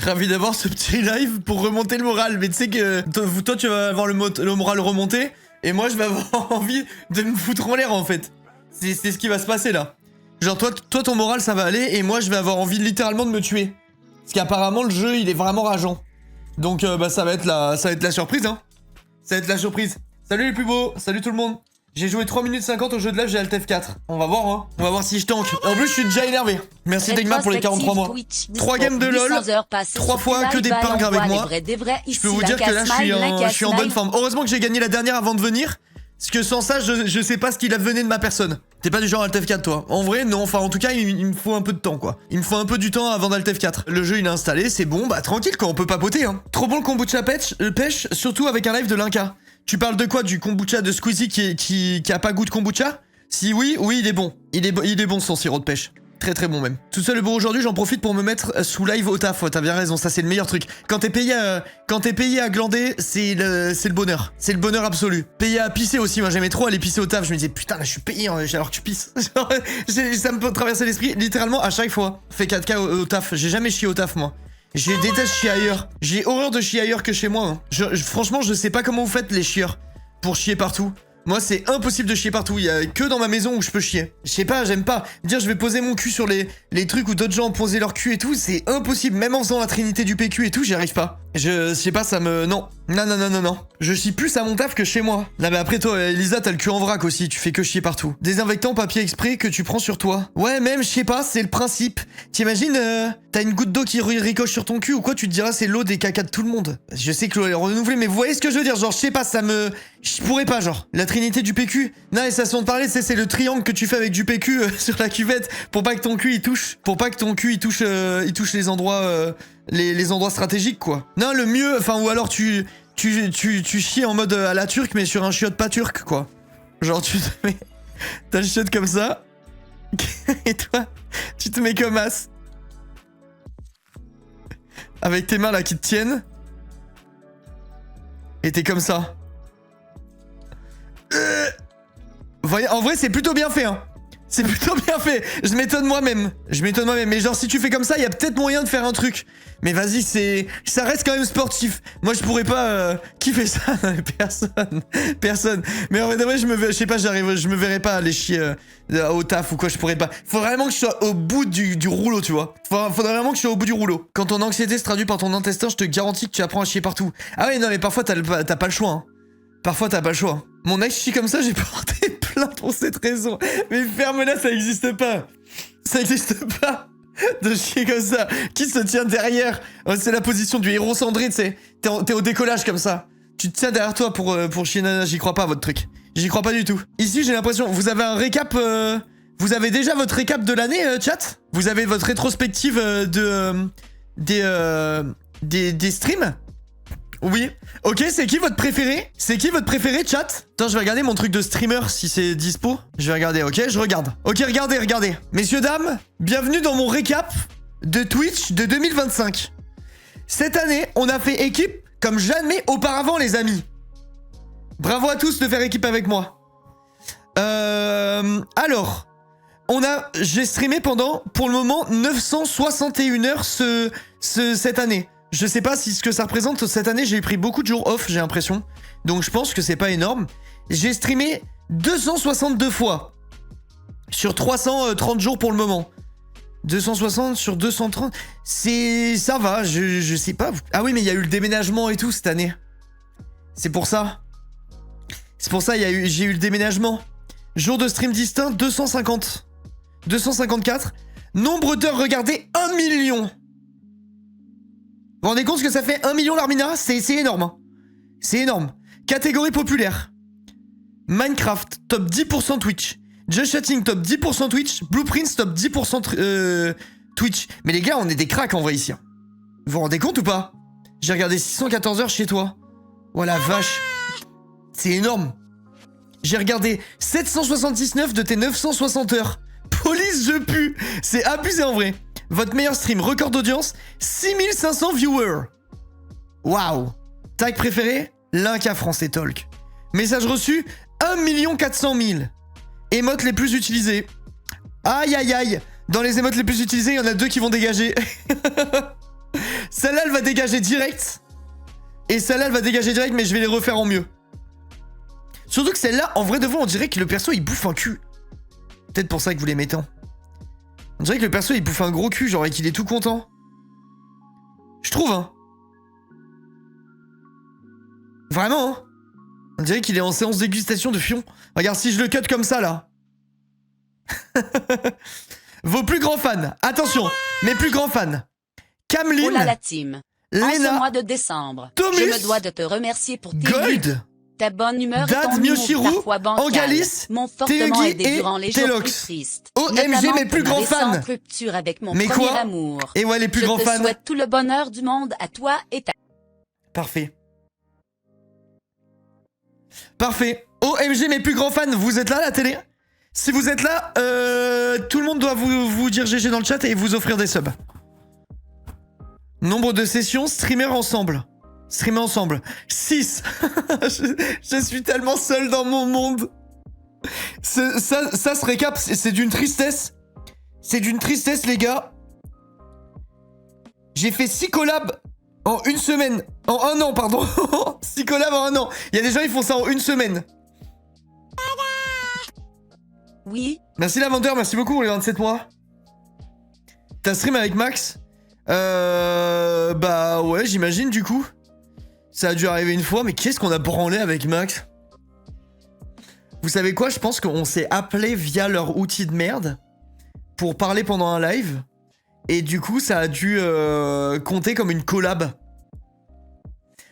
Ravi d'avoir ce petit live pour remonter le moral. Mais tu sais que toi tu vas avoir le moral remonté. Et moi je vais avoir envie de me foutre en l'air en fait. C'est ce qui va se passer là. Genre toi ton moral ça va aller. Et moi je vais avoir envie littéralement de me tuer. Parce qu'apparemment le jeu il est vraiment rageant. Donc bah ça va être la surprise hein. Ça va être la surprise. Salut les plus beaux, salut tout le monde. J'ai joué 3 minutes 50 au jeu de live, j'ai Alt F4. On va voir hein. On va voir si je tank. En plus je suis déjà énervé. Merci Degma pour les 43 mois. 3 games de LOL, 3 fois que des pingres avec moi. Je peux vous dire que là je suis en bonne forme. Heureusement que j'ai gagné la dernière avant de venir. Parce que sans ça je sais pas ce qu'il advenait de ma personne. T'es pas du genre Alt F4 toi? En vrai non, enfin en tout cas il me faut un peu de temps quoi. Il me faut un peu du temps avant d'Alt F4. Le jeu il est installé, c'est bon, bah tranquille quoi, on peut papoter hein. Trop bon le kombucha pêche, surtout avec un live de Linka. Tu parles de quoi? Du kombucha de Squeezie qui a pas goût de kombucha? Si oui, il est bon. Il est bon son sirop de pêche. Très très bon même. Tout seul le bon aujourd'hui, j'en profite pour me mettre sous live au taf. T'as bien raison, ça c'est le meilleur truc. Quand t'es payé à glander, c'est le bonheur. C'est le bonheur absolu. Payé à pisser aussi, moi j'aimais trop aller pisser au taf. Je me disais putain là je suis payé alors que tu pisses. Ça me peut traverser l'esprit littéralement à chaque fois. Fait 4K au taf. J'ai jamais chié au taf moi. Je déteste chier ailleurs. J'ai horreur de chier ailleurs que chez moi. Hein. Franchement, je sais pas comment vous faites les chieurs pour chier partout. Moi, c'est impossible de chier partout. Il y a que dans ma maison où je peux chier. Je sais pas, j'aime pas. Dire je vais poser mon cul sur les trucs où d'autres gens ont posé leur cul et tout, c'est impossible. Même en faisant la trinité du PQ et tout, j'y arrive pas. Je sais pas, ça me... Non. Non. Je chie plus à mon taf que chez moi. Non mais après toi, Elisa, t'as le cul en vrac aussi. Tu fais que chier partout. Désinfectant papier exprès que tu prends sur toi. Ouais, même, je sais pas, c'est le principe. T'imagines, t'as une goutte d'eau qui ricoche sur ton cul ou quoi, tu te diras c'est l'eau des cacas de tout le monde. Je sais que l'eau est renouvelée, mais vous voyez ce que je veux dire? Genre, je sais pas, ça me... Je pourrais pas, genre. La trinité du PQ. Non, et ça, sans te parler, c'est le triangle que tu fais avec du PQ sur la cuvette pour pas que ton cul il touche. Pour pas que ton cul il touche les endroits... les endroits stratégiques, quoi. Non, le mieux... Enfin, ou alors tu chies en mode à la turque, mais sur un chiotte pas turc, quoi. Genre, tu te mets... T'as le chiotte comme ça. Et toi, tu te mets comme as. Avec tes mains, là, qui te tiennent. Et t'es comme ça. Voyez, en vrai, c'est plutôt bien fait, hein. C'est plutôt bien fait. Je m'étonne moi-même. Mais genre, si tu fais comme ça, il y a peut-être moyen de faire un truc. Mais vas-y, ça reste quand même sportif. Moi, je pourrais pas kiffer ça. Personne. Mais en vrai, je sais pas, je me verrais pas aller chier au taf ou quoi, je pourrais pas. Faut vraiment que je sois au bout du rouleau, tu vois. Faudrait vraiment que je sois au bout du rouleau. Quand ton anxiété se traduit par ton intestin, je te garantis que tu apprends à chier partout. Ah ouais, non, mais parfois, t'as pas le choix, hein. Parfois, t'as pas le choix. Mon ex chie comme ça, j'ai porté plainte pour cette raison. Mais ferme-la, ça existe pas. Ça existe pas de chier comme ça. Qui se tient derrière? C'est la position du héros cendré, tu sais. T'es au décollage comme ça. Tu te tiens derrière toi pour chier nana. J'y crois pas à votre truc. J'y crois pas du tout. Ici, j'ai l'impression... Vous avez un récap... Vous avez déjà votre récap de l'année, chat? Vous avez votre rétrospective des streams? Oui. Ok, c'est qui votre préféré? Chat? Attends, je vais regarder mon truc de streamer si c'est dispo. Je vais regarder, ok? Je regarde. Ok, regardez. Messieurs, dames, bienvenue dans mon récap de Twitch de 2025. Cette année, on a fait équipe comme jamais auparavant, les amis. Bravo à tous de faire équipe avec moi. Alors, j'ai streamé pendant, pour le moment, 961 heures cette année. Je sais pas si ce que ça représente. Cette année, j'ai pris beaucoup de jours off, j'ai l'impression. Donc je pense que c'est pas énorme. J'ai streamé 262 fois. Sur 330 jours pour le moment. 260 sur 230. Ça va, je sais pas. Ah oui, mais il y a eu le déménagement et tout cette année. C'est pour ça. J'ai eu le déménagement. Jour de stream distinct, 250. 254. Nombre d'heures regardées, 1 million. Vous vous rendez compte ce que ça fait? 1 million l'Armina? C'est énorme. Hein. C'est énorme. Catégorie populaire. Minecraft, top 10% Twitch. Just Chatting, top 10% Twitch. Blueprints, top 10% Twitch. Mais les gars, on est des cracks en vrai ici. Vous vous rendez compte ou pas? J'ai regardé 614 heures chez toi. Oh la vache. C'est énorme. J'ai regardé 779 de tes 960 heures. Police, je pue. C'est abusé en vrai. Votre meilleur stream, record d'audience, 6500 viewers. Waouh. Tag préféré, Linka Français Talk. Message reçu, 1 400 000. Émotes les plus utilisées. Aïe aïe aïe. Dans les émotes les plus utilisées, il y en a 2 qui vont dégager. Celle-là, elle va dégager direct. Et celle-là, elle va dégager direct, mais je vais les refaire en mieux. Surtout que celle-là, en vrai de vrai, on dirait que le perso, il bouffe un cul. Peut-être pour ça que vous les mettez en. On dirait que le perso, il bouffe un gros cul, genre, et qu'il est tout content. Je trouve, hein. Vraiment, hein. On dirait qu'il est en séance dégustation de fion. Regarde, si je le cut comme ça, là. Vos plus grands fans. Attention, mes plus grands fans. Kamlin. Oh là la team. En ce Léna. mois de décembre, Thomas, je me dois de te remercier pour tes Gold. vues, ta bonne humeur Dad, et ton humour Myoshiru, parfois bancal Angalis, m'ont fortement Teungi aidé et durant les jours Telox. plus tristes. OMG, notamment mes plus pour ma grands fans. récente rupture avec mon Mais premier quoi amour. Et ouais, les plus grands Je te fans. souhaite tout le bonheur du monde à toi et ta... Parfait. Parfait. OMG, mes plus grands fans, vous êtes là, la télé? Si vous êtes là, tout le monde doit vous dire GG dans le chat et vous offrir des subs. Nombre de sessions, streamer ensemble. Streamer ensemble. 6. je suis tellement seul dans mon monde. Ça se récap, c'est d'une tristesse. C'est d'une tristesse, les gars. J'ai fait 6 collabs en une semaine. En un an, pardon. 6 collabs en un an. Il y a des gens, ils font ça en une semaine. Oui. Merci Lavendeur, merci beaucoup pour les 27 mois. T'as stream avec Max? Bah ouais, j'imagine du coup. Ça a dû arriver une fois, mais qu'est-ce qu'on a branlé avec Max? Vous savez quoi? Je pense qu'on s'est appelé via leur outil de merde pour parler pendant un live. Et du coup, ça a dû compter comme une collab.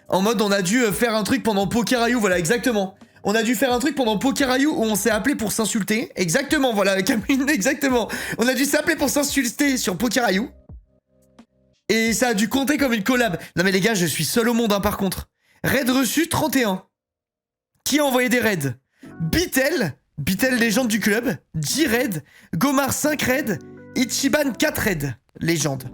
En mode, on a dû faire un truc pendant Pokérayou, voilà, exactement. On a dû faire un truc pendant Pokérayou où on s'est appelé pour s'insulter. Exactement, voilà, Camille, exactement. On a dû s'appeler pour s'insulter sur Pokérayou. Et ça a dû compter comme une collab. Non mais les gars, je suis seul au monde, hein, par contre. Raid reçu, 31. Qui a envoyé des raids? Bitel, légende du club. J-Raid, Gomar 5 raids, Ichiban 4 raids, légende.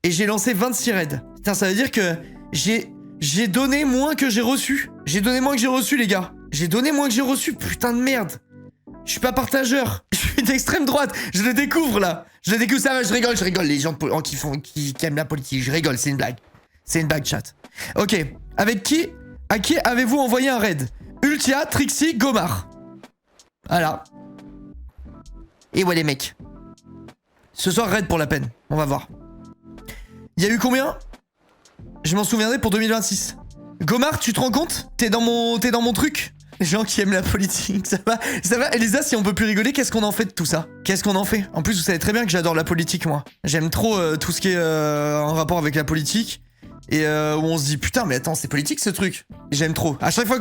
Et j'ai lancé 26 raids. Putain, ça veut dire que j'ai donné moins que j'ai reçu. J'ai donné moins que j'ai reçu, les gars. J'ai donné moins que j'ai reçu, putain de merde. Je suis pas partageur. Je suis d'extrême droite. Je le découvre, là. Je le découvre, ça va, je rigole. Les gens qui aiment la politique, je rigole, c'est une blague. C'est une blague, chat. Ok. Avec qui? À qui avez-vous envoyé un raid? Ultia, Trixie, Gomar. Voilà. Et ouais, les mecs. Ce soir, raid pour la peine. On va voir. Il y a eu combien? Je m'en souviendrai pour 2026. Gomar, tu te rends compte? T'es dans mon truc? Les gens qui aiment la politique, ça va? Elisa, si on peut plus rigoler, qu'est-ce qu'on en fait de tout ça? Qu'est-ce qu'on en fait? En plus, vous savez très bien que j'adore la politique, moi. J'aime trop tout ce qui est en rapport avec la politique. Et où on se dit, putain, mais attends, c'est politique ce truc. J'aime trop. À chaque fois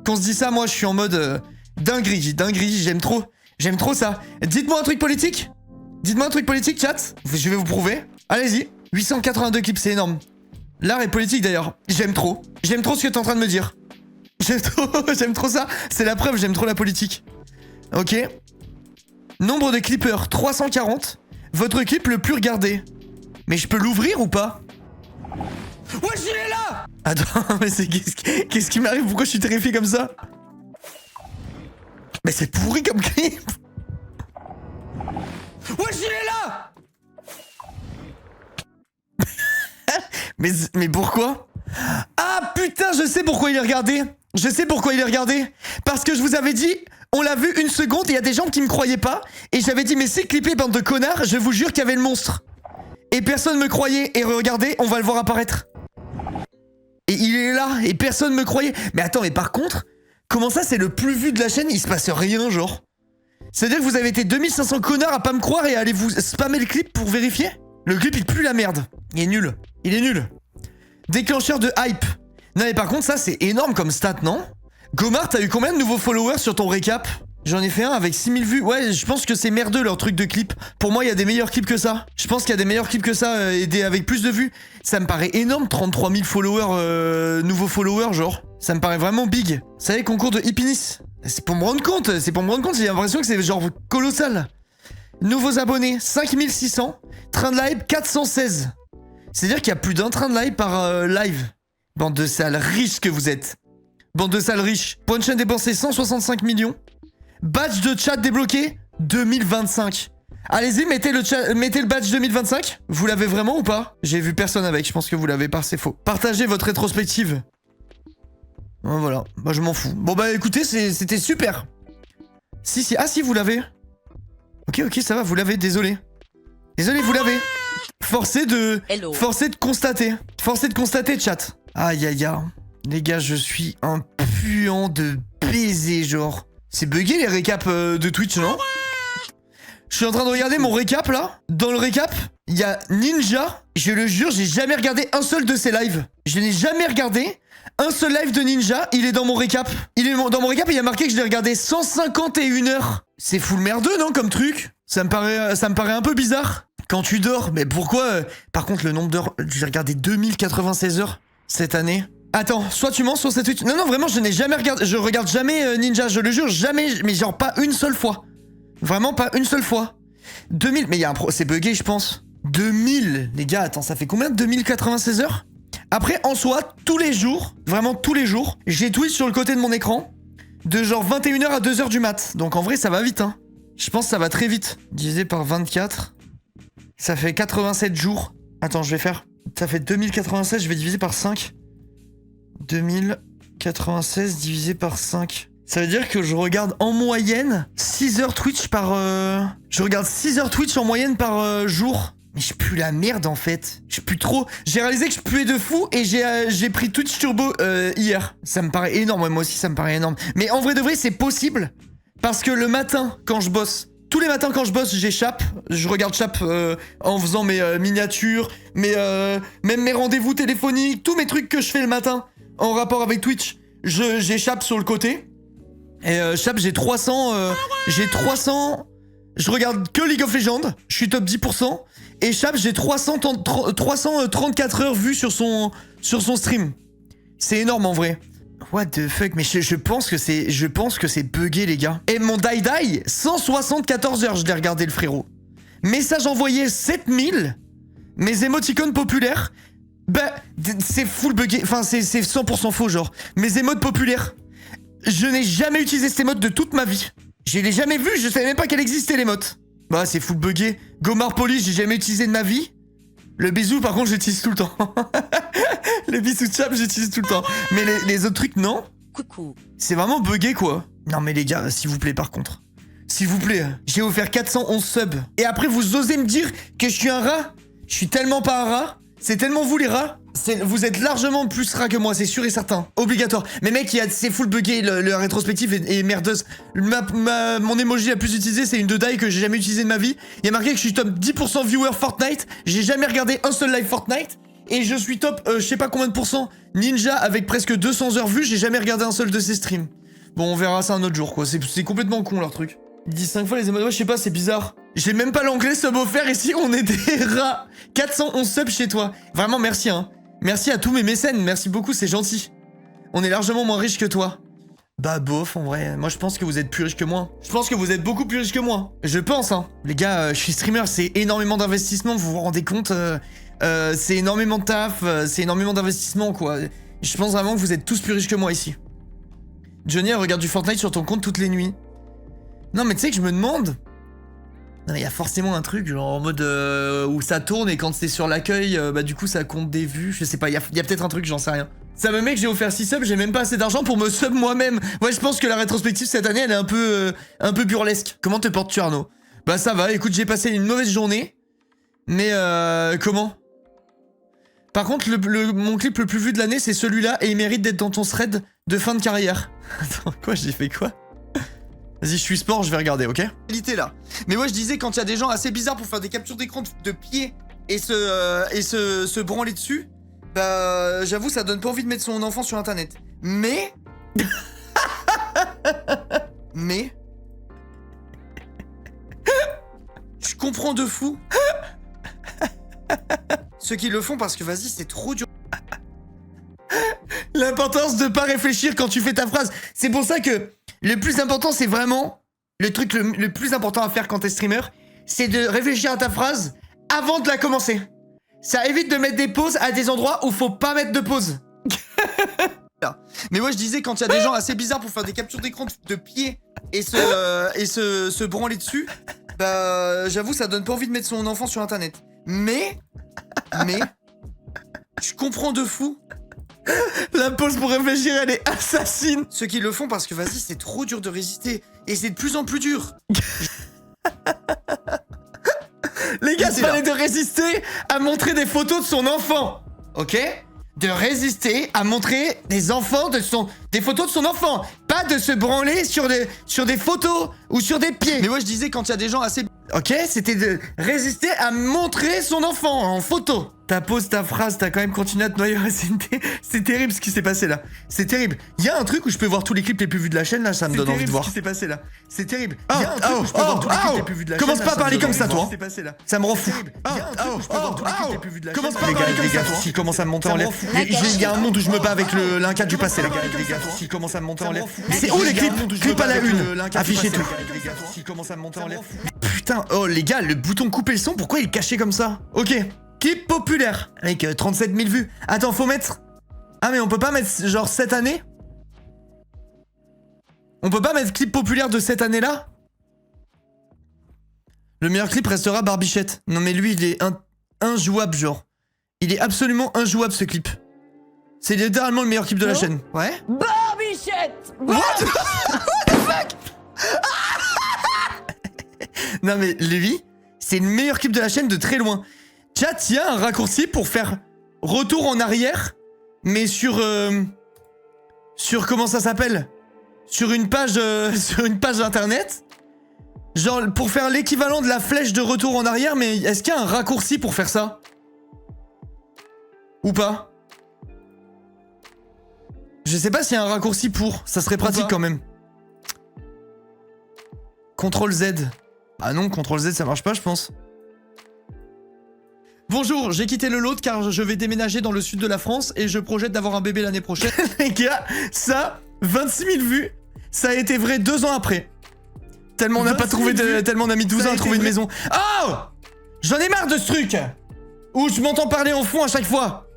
qu'on se dit ça, moi, je suis en mode dinguerie, j'aime trop. J'aime trop ça. Dites-moi un truc politique. Dites-moi un truc politique, chat. Je vais vous prouver. Allez-y. 882 clips, c'est énorme. L'art est politique, d'ailleurs. J'aime trop. J'aime trop ce que t'es en train de me dire. J'aime trop ça. C'est la preuve, j'aime trop la politique. Ok. Nombre de clippers, 340. Votre clip le plus regardé. Mais je peux l'ouvrir ou pas? Wesh, il est là! Attends, mais c'est... Qu'est-ce qui m'arrive? Pourquoi je suis terrifié comme ça? Mais c'est pourri comme clip! Wesh, il est là! Mais pourquoi? Ah putain, je sais pourquoi il est regardé. Je sais pourquoi il est regardé. Parce que je vous avais dit, on l'a vu une seconde et il y a des gens qui me croyaient pas. Et j'avais dit, mais c'est clippé, bande de connards, je vous jure qu'il y avait le monstre. Et personne me croyait. Et regardez, on va le voir apparaître. Et il est là, et personne me croyait. Mais attends, mais par contre, comment ça c'est le plus vu de la chaîne, il se passe rien, genre? C'est-à-dire que vous avez été 2500 connards à pas me croire et à aller vous spammer le clip pour vérifier? Le clip, il pue la merde. Il est nul. Il est nul. Déclencheur de hype. Non mais par contre, ça c'est énorme comme stat, non? Gomar, t'as eu combien de nouveaux followers sur ton récap? J'en ai fait un avec 6000 vues. Ouais, je pense que c'est merdeux leur truc de clip. Pour moi, il y a des meilleurs clips que ça. Je pense qu'il y a des meilleurs clips que ça et avec plus de vues. Ça me paraît énorme, 33 000 followers, nouveaux followers, genre. Ça me paraît vraiment big. Vous savez, concours de Hippinis. C'est pour me rendre compte, j'ai l'impression que c'est genre colossal. Nouveaux abonnés, 5600. Train de live, 416. C'est-à-dire qu'il y a plus d'un train de live par live. Bande de sales riches que vous êtes. Bande de sales riches. Punch dépensé 165 millions. Badge de chat débloqué 2025. Allez-y, mettez le badge 2025. Vous l'avez vraiment ou pas? J'ai vu personne avec, je pense que vous l'avez pas, c'est faux. Partagez votre rétrospective. Voilà, bah je m'en fous. Bon bah écoutez, c'était super. Si, ah si, vous l'avez. Ok, ça va, vous l'avez, désolé. Désolé, vous l'avez. Forcé de constater. Forcé de constater, chat. Aïe, aïe, aïe. Les gars, je suis un puant de baiser, genre. C'est bugué les récaps de Twitch, non? Je suis en train de regarder mon récap, là. Dans le récap, il y a Ninja. Je le jure, j'ai jamais regardé un seul de ses lives. Je n'ai jamais regardé un seul live de Ninja. Il est dans mon récap. Dans mon récap, il y a marqué que je l'ai regardé 151 heures. C'est full merdeux, non, comme truc? Ça me paraît un peu bizarre. Quand tu dors, mais pourquoi Par contre, le nombre d'heures, j'ai regardé 2096 heures cette année. Attends, soit tu mens, soit c'est Twitch. Non, vraiment, je n'ai jamais regardé. Je regarde jamais Ninja, je le jure, jamais. Mais genre pas une seule fois. Vraiment pas une seule fois. 2000, mais il y a c'est bugué, je pense. 2000, les gars, attends, ça fait combien de 2096 heures? Après, en soi, tous les jours, vraiment tous les jours, j'ai Twitch sur le côté de mon écran, de genre 21h à 2h du mat. Donc en vrai, ça va vite, hein. Je pense que ça va très vite. Divisé par 24, ça fait 87 jours. Attends, je vais faire... Ça fait 2096, je vais diviser par 5. 2096 divisé par 5. Ça veut dire que je regarde en moyenne 6 heures Twitch par... Je regarde 6 heures Twitch en moyenne par jour. Mais je pue la merde en fait. Je pue trop. J'ai réalisé que je puais de fou et j'ai pris Twitch Turbo hier. Ça me paraît énorme, moi aussi ça me paraît énorme. Mais en vrai de vrai c'est possible. Parce que le matin quand je bosse, tous les matins quand je bosse j'échappe. Je regarde Chap en faisant mes miniatures, même mes rendez-vous téléphoniques, tous mes trucs que je fais le matin en rapport avec Twitch. J'échappe sur le côté. Et Chap j'ai 300... Je regarde que League of Legends, je suis top 10%. Et Chap, j'ai 334 heures vues sur son stream. C'est énorme en vrai. What the fuck, mais je pense que c'est bugué les gars. Et mon Die 174 heures, je l'ai regardé le frérot. Message envoyé 7000. Mes émoticônes populaires, bah c'est full bugué, enfin c'est 100% faux genre. Mes émotes populaires, je n'ai jamais utilisé cette émote de toute ma vie. Je l'ai jamais vu, je savais même pas qu'elle existait l'émote. Bah c'est full bugué. Gomar Police, j'ai jamais utilisé de ma vie. Le bisou par contre j'utilise tout le temps. Le bisou de Chap j'utilise tout le temps. Mais les autres trucs non. Coucou. C'est vraiment bugué quoi. Non mais les gars, s'il vous plaît par contre. S'il vous plaît, j'ai offert 411 subs. Et après vous osez me dire que je suis un rat. Je suis tellement pas un rat. C'est tellement vous les rats. Vous êtes largement plus rat que moi, c'est sûr et certain. Obligatoire. Mais mec, c'est full bugué, le rétrospectif est merdeuse. Mon emoji la plus utilisée, c'est une de die que j'ai jamais utilisée de ma vie. Il y a marqué que je suis top 10% viewer Fortnite. J'ai jamais regardé un seul live Fortnite. Et je suis top, je sais pas combien de pourcents, Ninja avec presque 200 heures vues. J'ai jamais regardé un seul de ses streams. Bon, on verra ça un autre jour, quoi. C'est complètement con, leur truc. Ils disent 5 fois les émotions, ouais, je sais pas, c'est bizarre. J'ai même pas l'anglais sub offert ici, on est des rats. 411 subs chez toi. Vraiment, merci, hein. Merci à tous mes mécènes, merci beaucoup, c'est gentil. On est largement moins riches que toi. Bah bof, en vrai, moi je pense que vous êtes plus riches que moi. Je pense que vous êtes beaucoup plus riches que moi. Je pense, hein. Les gars, je suis streamer, c'est énormément d'investissement, vous vous rendez compte c'est énormément de taf, c'est énormément d'investissement, quoi. Je pense vraiment que vous êtes tous plus riches que moi ici. Johnny, elle regarde du Fortnite sur ton compte toutes les nuits. Non mais tu sais que je me demande... Non, il y a forcément un truc genre en mode où ça tourne et quand c'est sur l'accueil, bah du coup ça compte des vues, je sais pas, il y a peut-être un truc, j'en sais rien. Ça me met que j'ai offert 6 subs, j'ai même pas assez d'argent pour me sub moi-même. Ouais, je pense que la rétrospective cette année elle est un peu burlesque. Comment te portes-tu Arnaud? Bah ça va, écoute, j'ai passé une mauvaise journée, mais comment? Par contre, mon clip le plus vu de l'année c'est celui-là et il mérite d'être dans ton thread de fin de carrière. Attends, quoi, j'ai fait quoi? Vas-y, je suis sport, je vais regarder, ok? Là. Mais ouais, je disais, quand il y a des gens assez bizarres pour faire des captures d'écran de pied et se branler dessus, bah, j'avoue, ça donne pas envie de mettre son enfant sur internet. Mais... Mais... Je comprends de fou ceux qui le font parce que, vas-y, c'est trop dur. L'importance de pas réfléchir quand tu fais ta phrase. C'est pour ça que... Le plus important, c'est vraiment... Le truc le plus important à faire quand t'es streamer, c'est de réfléchir à ta phrase avant de la commencer. Ça évite de mettre des pauses à des endroits où faut pas mettre de pause. Mais moi, je disais, quand il y a des gens assez bizarres pour faire des captures d'écran de pied et se branler dessus, Bah, j'avoue, ça donne pas envie de mettre son enfant sur internet. Mais, je comprends de fou. La pause pour réfléchir, elle est assassine. Ceux qui le font parce que vas-y, c'est trop dur de résister. Et c'est de plus en plus dur. Les gars, il fallait de résister à montrer des photos de son enfant. Ok? De résister à montrer des photos de son enfant. Pas de se branler sur des photos ou sur des pieds. Mais moi, je disais quand il y a des gens assez... Ok? C'était de résister à montrer son enfant en photo. T'as posé ta phrase, t'as quand même continué à te noyer. C'est terrible ce qui s'est passé là. C'est terrible. Il y a un truc où je peux voir tous les clips les plus vus de la chaîne là, ça me donne envie de voir. Ce qui s'est passé là. C'est terrible. Il y a un truc où je peux voir tous les clips les plus vus de la chaîne. Commence pas à parler comme ça, toi. Ça me rend fou. Commence pas à parler comme ça, toi. S'il commence à me monter en l'air. Il y a un monde où je me bats avec l'Inca du passé là. S'il commence à me monter en l'air. C'est où les clips? Clip à la une. Affichez tout. S'il commence à me monter en l'air. Putain, oh les gars, le bouton couper le son, pourquoi il est caché comme ça? Ok. Clip populaire avec 37 000 vues. Attends, faut mettre... Ah mais on peut pas mettre genre cette année? On peut pas mettre clip populaire de cette année-là? Le meilleur clip restera Barbichette. Non mais lui, il est injouable genre. Il est absolument injouable ce clip. C'est littéralement le meilleur clip de la chaîne. Ouais? Barbichette! What the fuck? Non mais lui, c'est le meilleur clip de la chaîne de très loin. Chat, il y a un raccourci pour faire retour en arrière, mais sur comment ça s'appelle? Sur une page internet. Genre pour faire l'équivalent de la flèche de retour en arrière, mais est-ce qu'il y a un raccourci pour faire ça? Ou pas? Je sais pas s'il y a un raccourci pour, ça serait pratique quand même. CTRL Z. Ah non, CTRL Z ça marche pas je pense. Bonjour, j'ai quitté le lot car je vais déménager dans le sud de la France et je projette d'avoir un bébé l'année prochaine. Les gars, ça, 26 000 vues, ça a été vrai 2 ans après. Tellement on n'a pas trouvé tellement on a mis 12 ans à trouver une maison. Oh! J'en ai marre de ce truc! Où je m'entends parler en fond à chaque fois.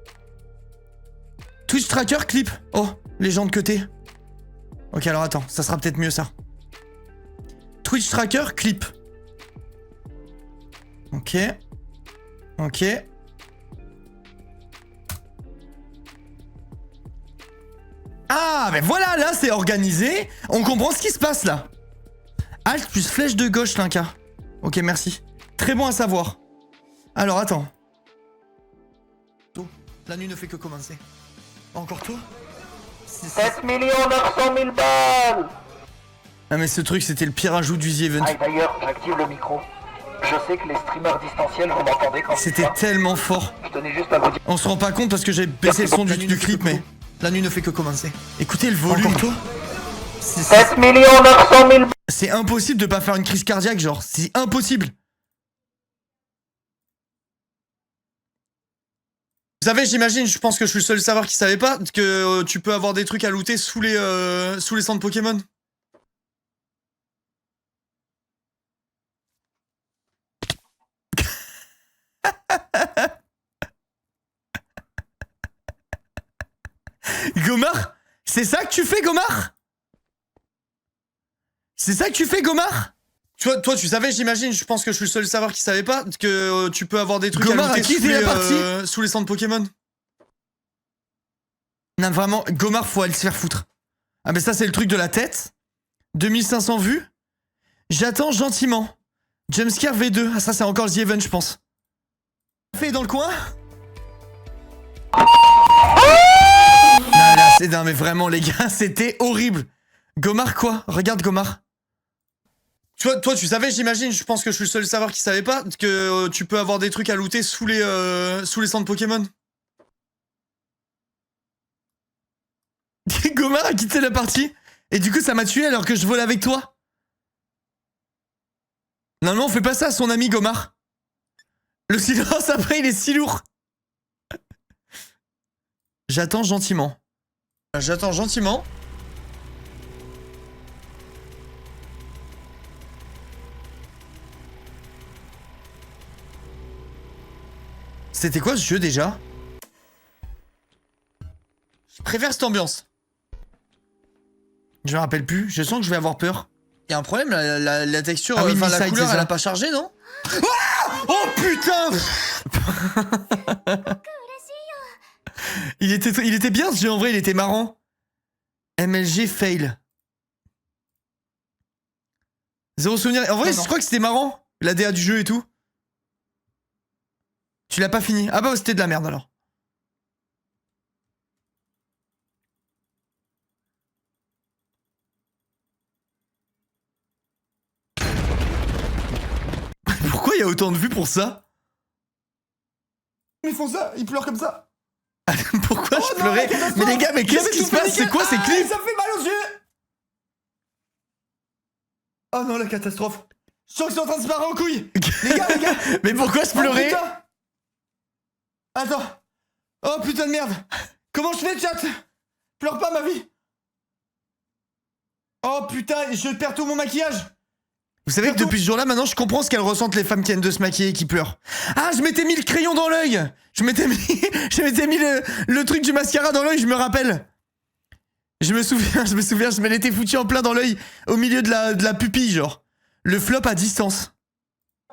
Twitch Tracker, clip. Oh, légende que t'es. Ok, alors attends, ça sera peut-être mieux ça. Twitch Tracker, clip. Ok. Ok. Ah, mais voilà, là, c'est organisé. On comprend ce qui se passe, là. Alt plus flèche de gauche, Linka. Ok, merci. Très bon à savoir. Alors, attends. La nuit ne fait que commencer. Encore toi? 7 900 000 balles. Ah, mais ce truc, c'était le pire ajout du The Event. Ah, d'ailleurs, j'active le micro. Je sais que les streamers distanciels, vous m'entendez quand c'était tellement fort. Je tenais juste à vous dire. On se rend pas compte parce que j'ai baissé le son du clip, mais la nuit ne fait que commencer. Écoutez le volume. Toi 7 900 000 balles. C'est impossible de pas faire une crise cardiaque, genre. C'est impossible. Vous savez, j'imagine, je pense que je suis le seul savoir qui savait pas que tu peux avoir des trucs à looter sous les centres Pokémon. Gomar? C'est ça que tu fais, Gomar? C'est ça que tu fais, Gomar? Toi, tu savais, j'imagine, je pense que je suis le seul savoir qui savait pas que tu peux avoir des trucs Gomar à looter sous les centres Pokémon. Non, vraiment, Gomar, faut aller se faire foutre. Ah, mais ça, c'est le truc de la tête. 2500 vues. J'attends gentiment. Jumpscare V2. Ah, ça, c'est encore le The Event, je pense. Fait dans le coin? Non, là, c'est... Non, mais vraiment, les gars, c'était horrible. Gomar, quoi? Regarde, Gomar. Toi, tu savais, j'imagine, je pense que je suis le seul savoir qui savait pas que tu peux avoir des trucs à looter sous les centres Pokémon. Gomar a quitté la partie et du coup ça m'a tué alors que je vole avec toi. Normalement on fait pas ça à son ami Gomar. Le silence après il est si lourd. J'attends gentiment. J'attends gentiment. C'était quoi ce jeu déjà? Je préfère cette ambiance. Je me rappelle plus, je sens que je vais avoir peur. Y'a un problème, la texture, Ah oui, enfin la Misside, couleur, c'est elle ça. a pas chargé, non? Ah, oh putain. Il était bien ce jeu, en vrai, il était marrant. MLG fail. Zéro souvenir. En vrai, Non. je crois que c'était marrant, la DA du jeu et tout. Tu l'as pas fini. Ah bah c'était de la merde alors. Pourquoi il y a autant de vues pour ça? Ils font ça, ils pleurent comme ça. Pourquoi Oh je non, pleurais? la catastrophe. Mais les gars, mais qu'est-ce J'avais qui tout se passe? paniqué. C'est quoi ces Ah, clips? ça fait mal aux yeux. Oh non, la catastrophe. Je sens qu'ils sont en train de se barrer en couille. Les gars. Mais pourquoi je Oh, pleurais? putain. Attends. Oh putain de merde. Comment je fais, chat? Pleure pas, ma vie. Oh putain, je perds tout mon maquillage. Vous savez que depuis ce jour-là, maintenant, je comprends ce qu'elles ressentent les femmes qui viennent de se maquiller et qui pleurent. Ah, je m'étais mis le crayon dans l'œil. Je m'étais mis le truc du mascara dans l'œil, je me rappelle. Je me souviens, je me l'étais foutu en plein dans l'œil, au milieu de la pupille, genre. Le flop à distance.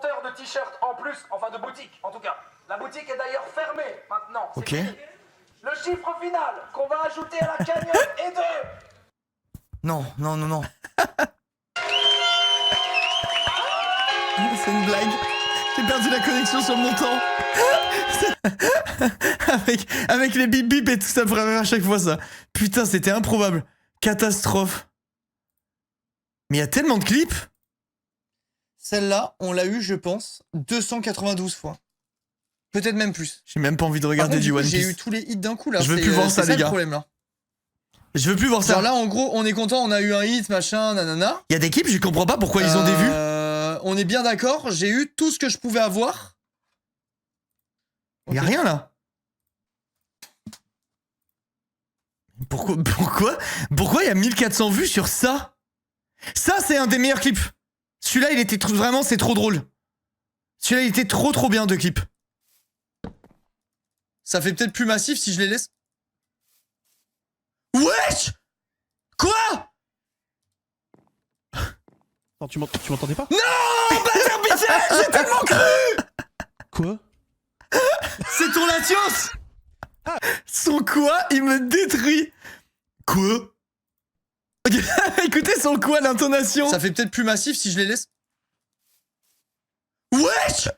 De t-shirts en plus, enfin de boutique en tout cas. La boutique est d'ailleurs fermée maintenant. c'est Ok. fini. Le chiffre final qu'on va ajouter à la cagnotte est de... Non. C'est une blague. J'ai perdu la connexion sur mon temps. avec les bip bip et tout ça pour arriver à chaque fois ça. Putain, c'était improbable. Catastrophe. Mais il y a tellement de clips. Celle-là, on l'a eu, je pense, 292 fois. Peut-être même plus. J'ai même pas envie de regarder du One Piece. J'ai eu tous les hits d'un coup là. Je veux plus voir ça, les le gars. problème là. Je veux plus voir ça. Genre là, en gros, on est content, on a eu un hit, machin, nanana. Il y a des clips, je comprends pas pourquoi ils ont des vues. On est bien d'accord, j'ai eu tout ce que je pouvais avoir. Il y a rien là. Pourquoi il y a 1400 vues sur ça? Ça, c'est un des meilleurs clips. Celui-là, il était vraiment, c'est trop drôle. Celui-là, il était trop bien de clip. Ça fait peut-être plus massif si je les laisse. Wesh! Quoi? Non, tu m'entendais pas? Non, bâtard pitié, j'ai tellement cru! Quoi? C'est ton Latios! Son quoi? Il me détruit. Quoi? Écoutez son quoi, l'intonation. Ça fait peut-être plus massif si je les laisse. Wesh!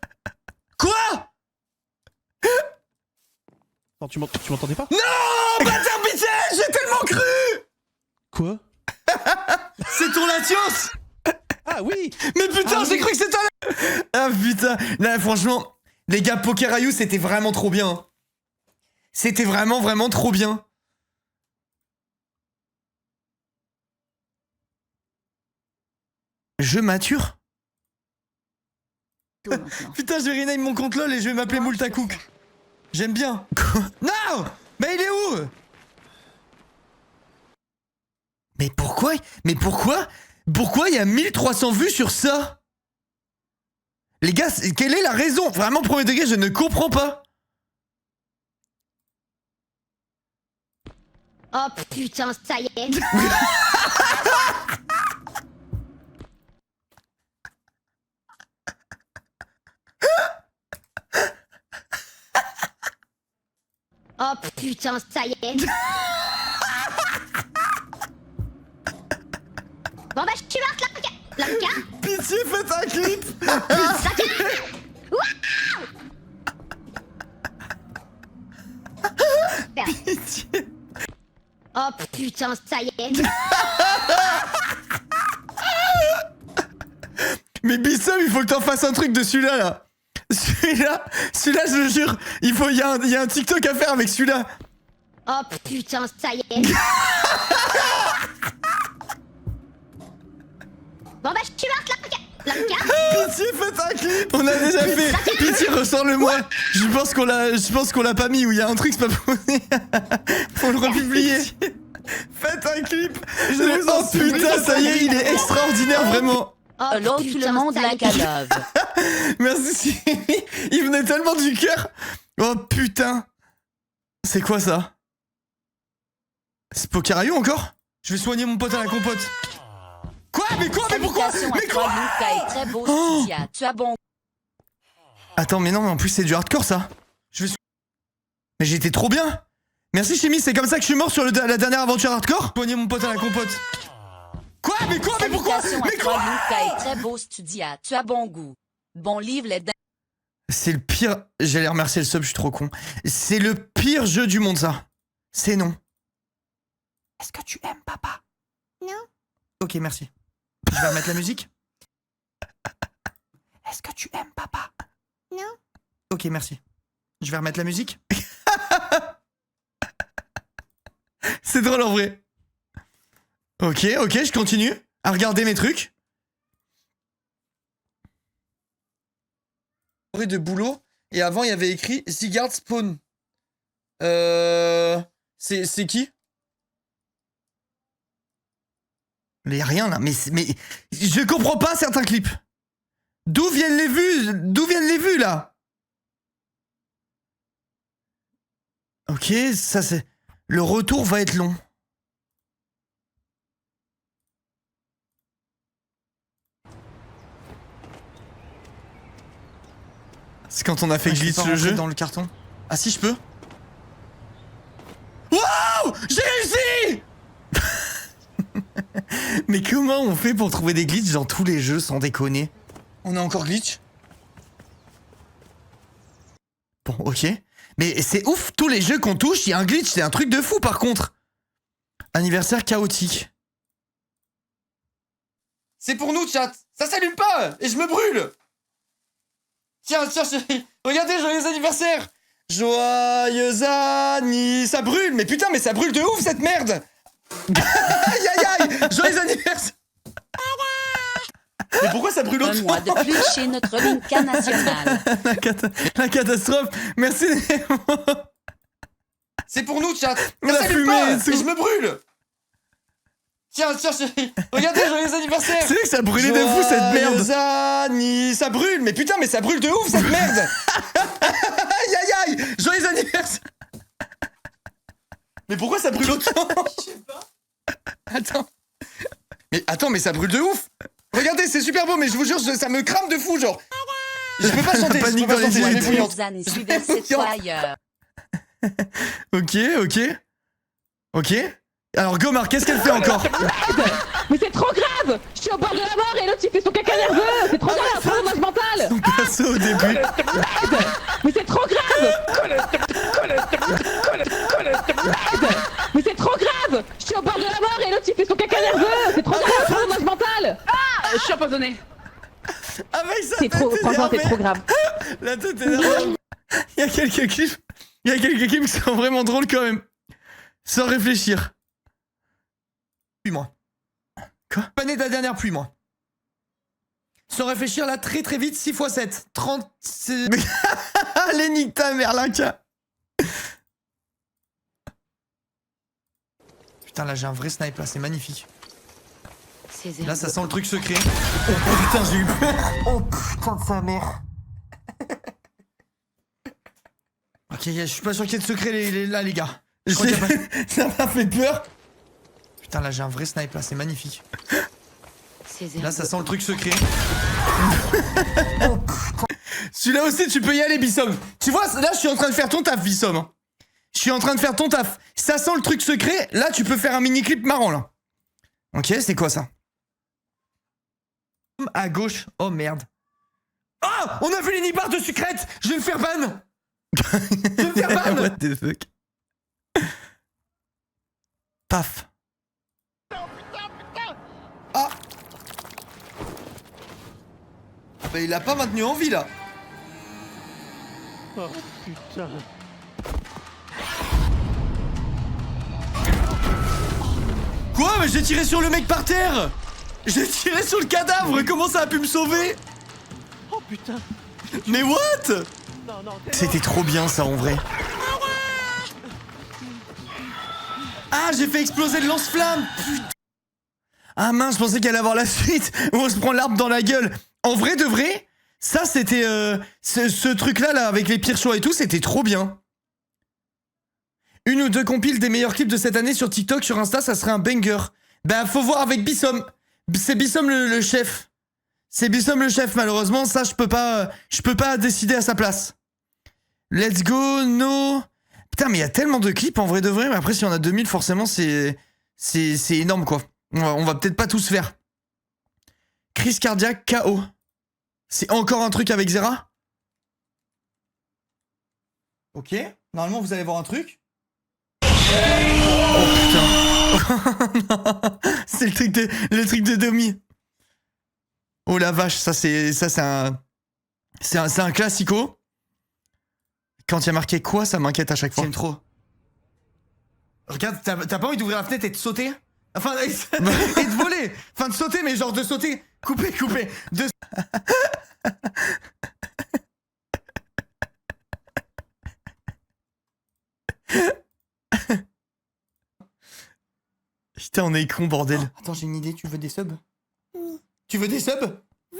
Quoi? Non, tu m'entendais pas? Non, bâtard pitié, j'ai tellement cru! Quoi? C'est ton Latios! Ah oui! Mais putain, j'ai cru que c'était un... Ah putain, là franchement, les gars, Pokerayu, c'était vraiment trop bien. C'était vraiment trop bien. Je mature? Putain, je vais rename mon compte LOL et je vais m'appeler Moultacook. J'aime bien. Quoi? Non! Mais il est où? Mais pourquoi? Pourquoi il y a 1300 vues sur ça? Les gars, quelle est la raison? Vraiment, premier degré, je ne comprends pas. Oh putain, ça y est. Oh putain, ça y est. Bon bah je suis morte, Lanka. Pitié, faites un clip. Pitié. Oh putain, ça y est. Mais Bissum, il faut que t'en fasses un truc de celui-là, là. Celui-là, je le jure, il y a un TikTok à faire avec celui-là. Oh putain, ça y est. Bon bah je suis morte, Lanka. Pitié, faites un clip. On a déjà fait. Pitié, ressors-le-moi. Je pense qu'on l'a pas mis, où il y a un truc, c'est pas posé. Faut le republier. Faites un clip. Oh putain, ça y est, il est extraordinaire, vraiment. Oh Hello tout le monde, ça y est. like I love. Merci Siri. Il venait tellement du cœur. Oh putain. C'est quoi ça? C'est Pokerayu encore? Je vais soigner mon pote à la compote. Quoi? Mais quoi? Mais pourquoi? Salutations Mais à toi, quoi? Luca, et très beau Oh. Studia. Tu as bon. Attends, mais non, mais en plus c'est du hardcore ça. Mais j'étais trop bien. Merci Chimie, c'est comme ça que je suis mort sur la dernière aventure hardcore. Poigner mon pote à la compote. Quoi? Mais quoi? Mais pourquoi? Salutations Mais à toi, quoi? Luca, et très beau Studia. Tu as bon goût. Bon livre, les C'est le pire. J'allais remercier le sub, je suis trop con. C'est le pire jeu du monde ça. C'est non. Est-ce que tu aimes papa? Non. Ok, merci. Je vais remettre la musique. Est-ce que tu aimes papa? Non. Ok, merci. Je vais remettre la musique. C'est drôle en vrai. Ok, je continue à regarder mes trucs. De boulot, et avant il y avait écrit Sigurd Spawn. C'est qui? Mais rien là, mais je comprends pas certains clips. D'où viennent les vues? D'où viennent les vues là? Ok, ça c'est... Le retour va être long. C'est quand on a fait glitch le jeu dans le carton. Ah si, je peux. Waouh! J'ai réussi! Mais comment on fait pour trouver des glitches dans tous les jeux sans déconner? On a encore glitch? Bon, ok. Mais c'est ouf, tous les jeux qu'on touche, il y a un glitch, c'est un truc de fou par contre. Anniversaire chaotique. C'est pour nous, chat. Ça s'allume pas et je me brûle. Tiens, chérie, regardez, joyeux anniversaire. Joyeux anniversaire. Ça brûle, mais putain, mais ça brûle de ouf cette merde. Aïe aïe aïe. Joyeux anniversaire. Mais pourquoi ça brûle un autant? mois de plus chez notre Linka national. La catastrophe. Merci. C'est pour nous, chat. La Ça s'allume fumée pas et et tout. je me brûle. Tiens, chérie, regardez, joyeux anniversaire. C'est vrai que ça brûlait de fou cette merde. Joyeux anniversaire. Ça brûle, mais putain, mais ça brûle de ouf cette merde. Aïe aïe aïe. Joyeux anniversaire. Mais pourquoi ça brûle autant? Je sais pas. Attends, mais ça brûle de ouf. Regardez, c'est super beau, mais je vous jure, ça me crame de fou, genre. Je peux pas chanter, je Panique peux pas dans les chanter, elle est yeux. bouillante. Suzanne, suivez c'est toi ailleurs. Ok. Alors Gomar, qu'est-ce qu'elle fait encore? Mais c'est trop grave! Je suis au bord de la mort et l'autre il fait son caca nerveux! C'est trop grave! Trop dommage mental! Son perso au début. Mais c'est trop grave! Mais c'est trop grave! Je suis au bord de la mort et l'autre il fait son caca nerveux! C'est trop grave! Trop dommage mental! Ah! Je suis empoisonné! Avec sa C'est trop, tête franchement c'est énervée. trop grave. La tête énervée. Il y a quelques clips. Il y a quelques clips qui sont vraiment drôles quand même. Sans réfléchir. Pluie-moi. Quoi? Pas né de la dernière pluie, moi. Sans réfléchir là très très vite, 6 x 7. 30. Allez, nique ta mère, Linka. Putain, là j'ai un vrai snipe là, c'est magnifique. Ces Là ça sent le truc secret. Oh putain, j'ai eu peur. Oh putain de sa mère. Ok, je suis pas sûr qu'il y ait de secret là, les gars. Je crois qu'il y a pas- Ça m'a fait peur. Putain, là j'ai un vrai snipe là, c'est magnifique. ces Là ça sent le truc secret. Celui-là aussi, tu peux y aller, Bissom. Tu vois, là je suis en train de faire ton taf, Vissom. Je suis en train de faire ton taf. Ça sent le truc secret, là tu peux faire un mini clip marrant là. Ok, c'est quoi ça? À gauche. Oh merde. Oh, on a vu les nibards de sucrète. Je vais me faire ban. Je vais me faire ban. What the fuck. Paf. Ah. Bah, il a pas maintenu en vie là. Oh putain. Quoi? Mais j'ai tiré sur le mec par terre. J'ai tiré sur le cadavre. Comment ça a pu me sauver? Oh putain. Mais what? Non, non, C'était trop bien ça en vrai. Ah, j'ai fait exploser le lance-flamme. Putain. Ah mince, je pensais qu'elle allait avoir la suite où on se prend l'arbre dans la gueule. En vrai de vrai, ça c'était ce truc là avec les pires choix et tout, c'était trop bien. Une ou deux compiles des meilleurs clips de cette année sur TikTok, sur Insta, ça serait un banger. Bah faut voir avec Bissom. C'est Bissom le chef. C'est Bissom le chef, malheureusement. Ça, je peux pas décider à sa place. Let's go, no. Putain, mais il y a tellement de clips en vrai de vrai. Mais après, si on a 2000, forcément, c'est énorme, quoi. On va peut-être pas tous faire. Crise cardiaque, KO. C'est encore un truc avec Zera? Ok. Normalement, vous allez voir un truc. Oh putain. C'est le truc de Domi. Oh la vache, ça c'est un classico. Quand il y a marqué quoi, ça m'inquiète à chaque fois. J'aime trop. Regarde, t'as pas envie d'ouvrir la fenêtre et de sauter? Enfin, et de voler. Enfin, de sauter, mais genre de sauter. Couper. Putain, on est con, bordel. Oh, attends, j'ai une idée, tu veux des subs? Oui. Tu veux des subs? Oui.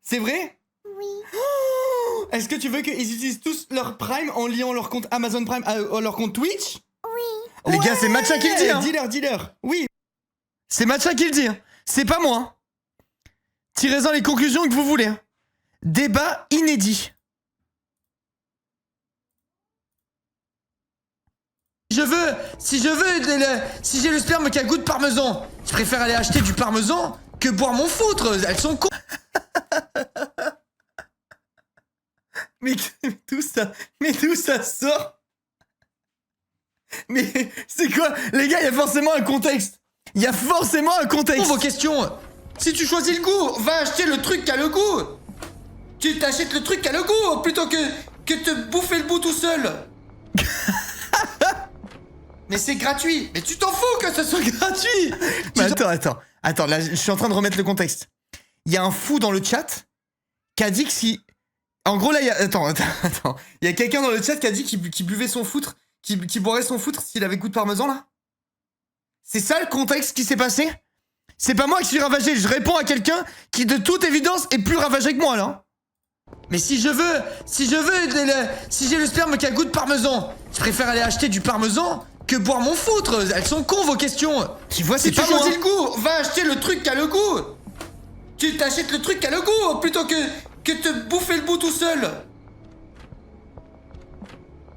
C'est vrai? Oui. Oh, est-ce que tu veux qu'ils utilisent tous leur Prime en liant leur compte Amazon Prime à leur compte Twitch? Oui. Les gars, c'est Matcha qui le dit, hein. Dealer. Oui. C'est Matcha qui le dit. C'est pas moi. Tirez-en les conclusions que vous voulez. Débat inédit. Si j'ai le sperme qui a goût de parmesan, je préfère aller acheter du parmesan que boire mon foutre. Elles sont cons. mais tout ça sort. Mais c'est quoi? Les gars, il y a forcément un contexte. Pour vos questions. Si tu choisis le goût, va acheter le truc qui a le goût. Tu t'achètes le truc qui a le goût plutôt que te bouffer le bout tout seul. Mais c'est gratuit. Mais tu t'en fous que ce soit gratuit. Mais attends, là, je suis en train de remettre le contexte. Il y a un fou dans le chat qui a dit que si... En gros, là, il y a... Attends. Il y a quelqu'un dans le chat qui a dit qu'il buvait son foutre, qu'il boirait son foutre s'il avait goût de parmesan, là. C'est ça le contexte qui s'est passé? C'est pas moi qui suis ravagé, je réponds à quelqu'un qui, de toute évidence, est plus ravagé que moi, là. Mais si j'ai le sperme qui a goût de parmesan, je préfère aller acheter du parmesan que boire mon foutre. Elles sont cons, vos questions. Tu vois, c'est pas moi. Si tu choisis le goût, va acheter le truc qui a le goût. Tu t'achètes le truc qui a le goût plutôt que te bouffer le bout tout seul.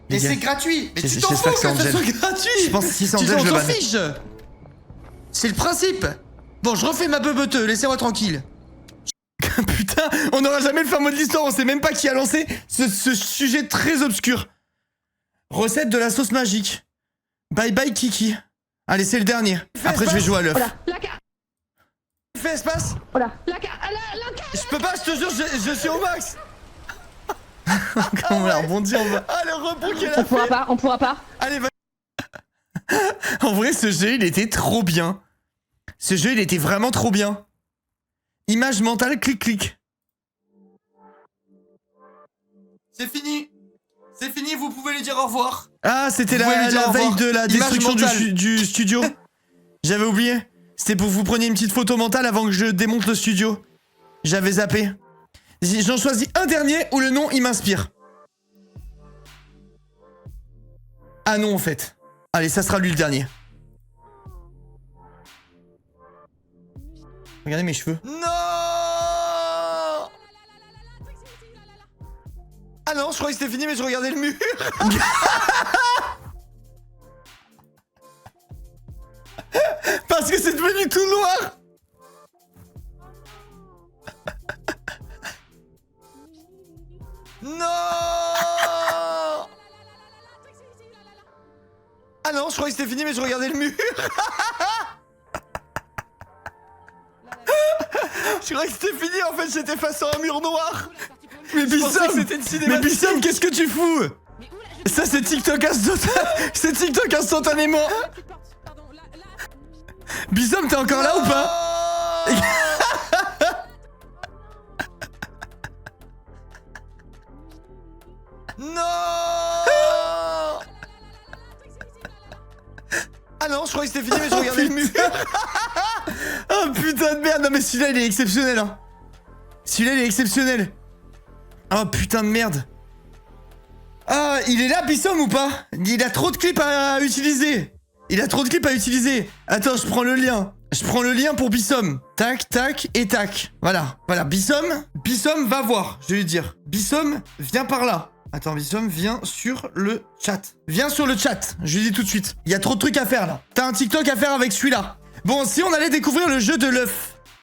Mais c'est gratuit. Mais tu t'en fous que ce soit gratuit. Je pense que si c'est Angel, je le banne. Tu t'en fiches. C'est le principe. Bon, je refais ma beubeuteux, laissez-moi tranquille. Putain, on n'aura jamais le fin mot de l'histoire, on sait même pas qui a lancé ce sujet très obscur. Recette de la sauce magique. Bye bye Kiki. Allez, c'est le dernier. Après, je vais jouer à l'œuf. Fais espace. Je peux pas, je te jure, je suis au max. Comment on a rebondi en bas. Ah, le rebond qu'elle a fait. On pourra pas. Allez, va. En vrai, ce jeu, il était trop bien. Ce jeu, il était vraiment trop bien. Image mentale, clic. C'est fini. C'est fini, vous pouvez lui dire au revoir. Ah, c'était la veille de la destruction du studio. J'avais oublié. C'était pour que vous preniez une petite photo mentale avant que je démonte le studio. J'avais zappé. J'en choisis un dernier où le nom, il m'inspire. Ah non, en fait. Allez, ça sera lui le dernier. Regardez mes cheveux. Non! Ah non, je croyais que c'était fini, mais je regardais le mur. Parce que c'est devenu tout noir. Non! Ah non, je croyais que c'était fini, mais je regardais le mur. Je croyais que c'était fini, en fait, j'étais face à un mur noir. Mais Bissom, qu'est-ce que tu fous? Ça, c'est TikTok instantanément. Bissom, t'es encore là ou pas? Non! Ah non, je croyais que c'était fini, mais je regardais le mur. Oh putain de merde, non mais celui-là il est exceptionnel hein. Celui-là il est exceptionnel. Oh putain de merde. Ah, il est là Bissom ou pas? Il a trop de clips à utiliser. Il a trop de clips à utiliser. Attends, je prends le lien. Je prends le lien pour Bissom. Tac, tac et tac. Voilà, voilà, Bissom va voir, je vais lui dire. Bissom, viens par là. Attends, Bissom, viens sur le chat. Viens sur le chat, je lui dis tout de suite. Il y a trop de trucs à faire là. T'as un TikTok à faire avec celui-là. Bon, si on allait découvrir le jeu de l'œuf.